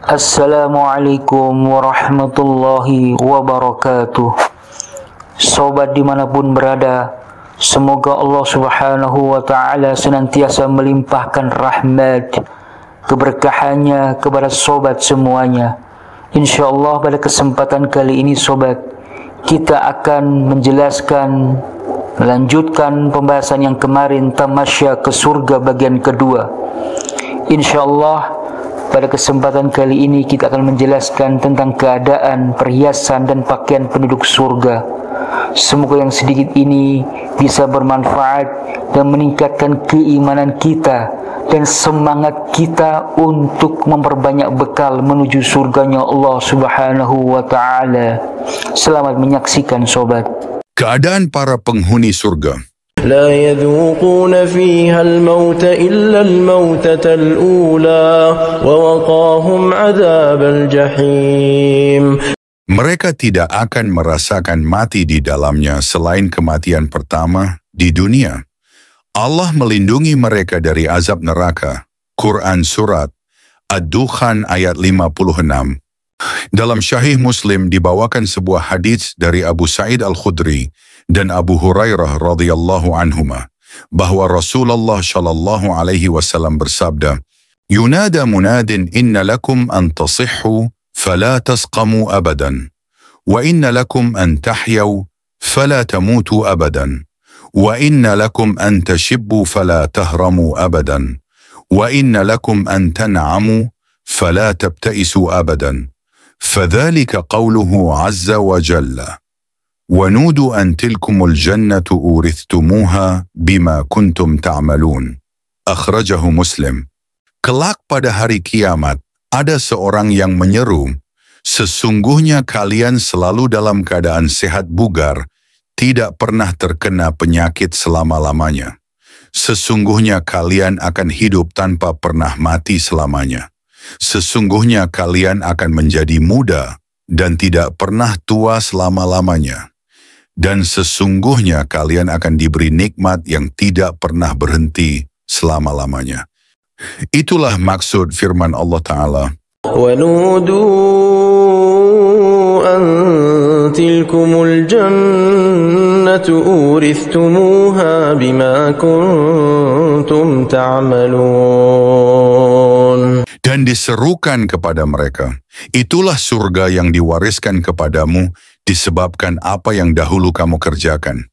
Assalamualaikum warahmatullahi wabarakatuh. Sobat dimanapun berada, semoga Allah subhanahu wa ta'ala senantiasa melimpahkan rahmat keberkahannya kepada sobat semuanya. InsyaAllah pada kesempatan kali ini sobat, kita akan melanjutkan pembahasan yang kemarin, tamasya ke surga bagian kedua. InsyaAllah pada kesempatan kali ini kita akan menjelaskan tentang keadaan, perhiasan dan pakaian penduduk surga. Semoga yang sedikit ini bisa bermanfaat dan meningkatkan keimanan kita dan semangat kita untuk memperbanyak bekal menuju surganya Allah subhanahu wa ta'ala. Selamat menyaksikan sobat. Keadaan para penghuni surga. لا يذوقون فيها الموت إلا الموتة الأولى ووقاهم عذاب الجحيم. Mereka tidak akan merasakan mati di dalamnya selain kematian pertama di dunia. Allah melindungi mereka dari azab neraka. Quran Surat Ad-Dukhan ayat 56. Dalam Sahih Muslim dibawakan sebuah hadits dari Abu Sa'id Al-Khudri dan Abu Hurairah radhiyallahu anhuma bahwa Rasulullah shallallahu alaihi wasallam bersabda, "Yunada munadin inna lakum an tasihhu fala tasqamu abadan, wa inna lakum an tahyaw fala tamutu abadan, wa inna lakum an tashibbu fala tahramu abadan, wa inna lakum an tan'amu fala tabta'isu abadan." فذلك قوله عز وجل وَنُودُوا أَنْ تِلْكُمُ الْجَنَّةُ أُورِثْتُمُوهَا بِمَا كُنْتُمْ تَعْمَلُونَ. Akhrajahu Muslim. Kelak pada hari kiamat, ada seorang yang menyeru, sesungguhnya kalian selalu dalam keadaan sehat bugar, tidak pernah terkena penyakit selama-lamanya. Sesungguhnya kalian akan hidup tanpa pernah mati selamanya. Sesungguhnya kalian akan menjadi muda dan tidak pernah tua selama-lamanya. Dan sesungguhnya kalian akan diberi nikmat yang tidak pernah berhenti selama-lamanya. Itulah maksud firman Allah Ta'ala. وَنُودُوا أَنْ تِلْكُمُ الْجَنَّةُ أُورِثْتُمُوهَا بِمَا كُنْتُمْ تَعْمَلُونَ. Dan diserukan kepada mereka, itulah surga yang diwariskan kepadamu disebabkan apa yang dahulu kamu kerjakan.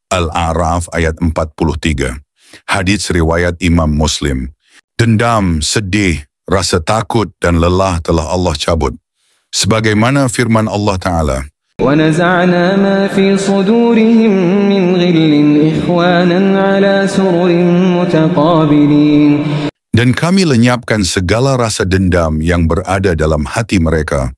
Al-A'raf ayat 43. Hadits riwayat Imam Muslim. Dendam, sedih, rasa takut dan lelah telah Allah cabut. Sebagaimana firman Allah Ta'ala, وَنَزَعْنَا مَا فِي صُدُورِهِمْ مِنْ غِلٍّ إِخْوَانًا عَلَى سُرُرٍ مُتَقَابِلِينَ. Dan kami lenyapkan segala rasa dendam yang berada dalam hati mereka,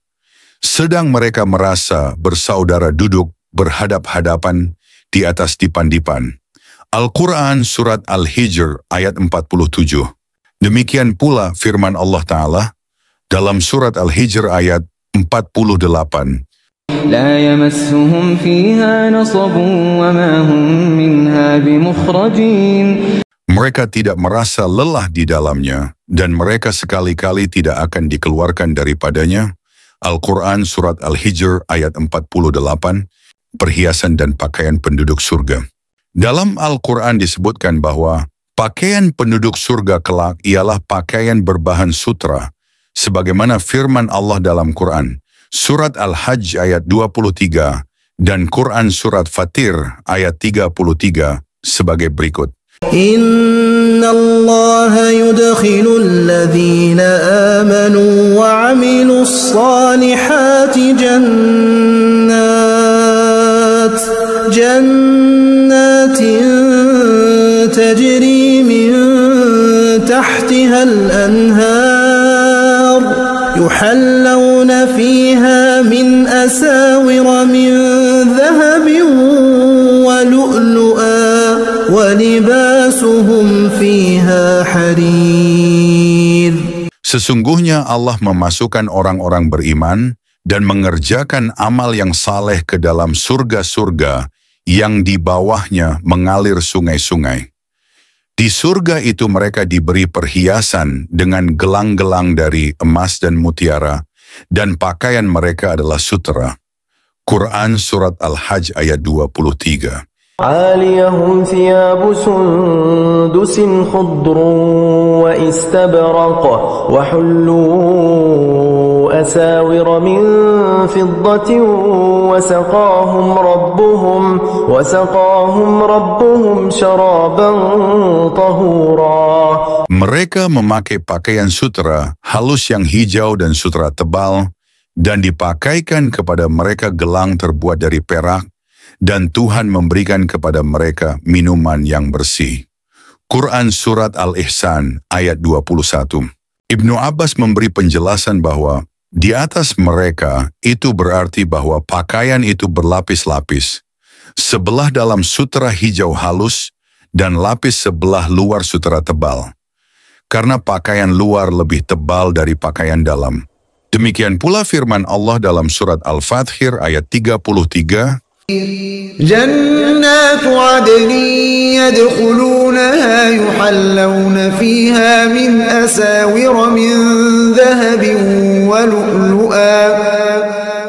sedang mereka merasa bersaudara duduk berhadap-hadapan di atas dipan-dipan. Al-Quran Surat Al-Hijr ayat 47. Demikian pula firman Allah Ta'ala dalam Surat Al-Hijr ayat 48. لا يمسهم فيها نصب وما هم منها بمخرجين. Mereka tidak merasa lelah di dalamnya, dan mereka sekali-kali tidak akan dikeluarkan daripadanya. Al-Quran Surat Al-Hijr ayat 48, perhiasan dan pakaian penduduk surga. Dalam Al-Quran disebutkan bahwa pakaian penduduk surga kelak ialah pakaian berbahan sutra, sebagaimana firman Allah dalam Quran, Surat Al-Hajj ayat 23, dan Quran Surat Fatir ayat 33 sebagai berikut. إن الله يدخل الذين آمنوا وعملوا الصالحات جنات تجري من تحتها الأنهار يحلون فيها من أساور من ذهب ولؤلؤا ولباسهم فيها حرير. Sesungguhnya Allah memasukkan orang-orang beriman dan mengerjakan amal yang saleh ke dalam surga-surga yang di bawahnya mengalir sungai-sungai. Di surga itu mereka diberi perhiasan dengan gelang-gelang dari emas dan mutiara, dan pakaian mereka adalah sutera. Quran Surat Al-Hajj ayat 23. عاليهم ثياب سندس خضر واستبرق وحلوا أساور من فضة وسقاهم ربهم شرابا طهورا. Mereka memakai pakaian sutera halus yang hijau dan sutera tebal, dan dipakaikan kepada mereka gelang terbuat dari perak, dan Tuhan memberikan kepada mereka minuman yang bersih. Quran Surat Al-Ihsan ayat 21. Ibnu Abbas memberi penjelasan bahwa di atas mereka itu berarti bahwa pakaian itu berlapis-lapis. Sebelah dalam sutera hijau halus dan lapis sebelah luar sutera tebal. Karena pakaian luar lebih tebal dari pakaian dalam. Demikian pula firman Allah dalam surat Al-Fathir ayat 33. جنات عدن يدخلونها يحلون فيها من أساور من ذهب ولؤلؤا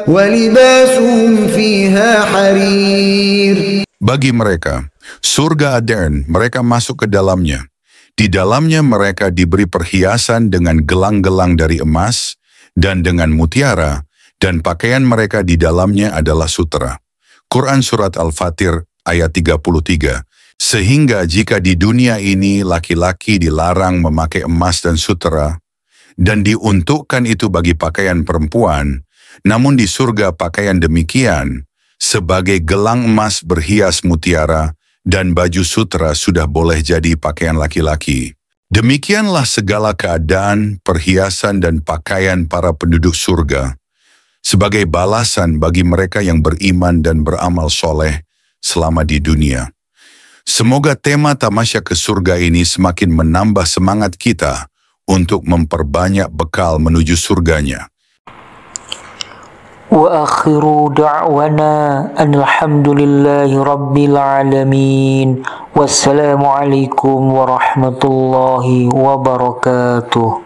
ولباسهم فيها حرير. Bagi mereka, surga Aden, mereka masuk ke dalamnya. Di dalamnya mereka diberi perhiasan dengan gelang-gelang dari emas dan dengan mutiara, dan pakaian mereka di dalamnya adalah sutera. Quran Surat Al-Fatir ayat 33. Sehingga jika di dunia ini laki-laki dilarang memakai emas dan sutera, dan diuntukkan itu bagi pakaian perempuan, namun di surga pakaian demikian, sebagai gelang emas berhias mutiara, dan baju sutera sudah boleh jadi pakaian laki-laki. Demikianlah segala keadaan, perhiasan, dan pakaian para penduduk surga, sebagai balasan bagi mereka yang beriman dan beramal soleh selama di dunia. Semoga tema tamasya ke surga ini semakin menambah semangat kita untuk memperbanyak bekal menuju surganya. Wa akhiru da'wana alhamdulillahi rabbil alamin. Wassalamualaikum warahmatullahi wabarakatuh.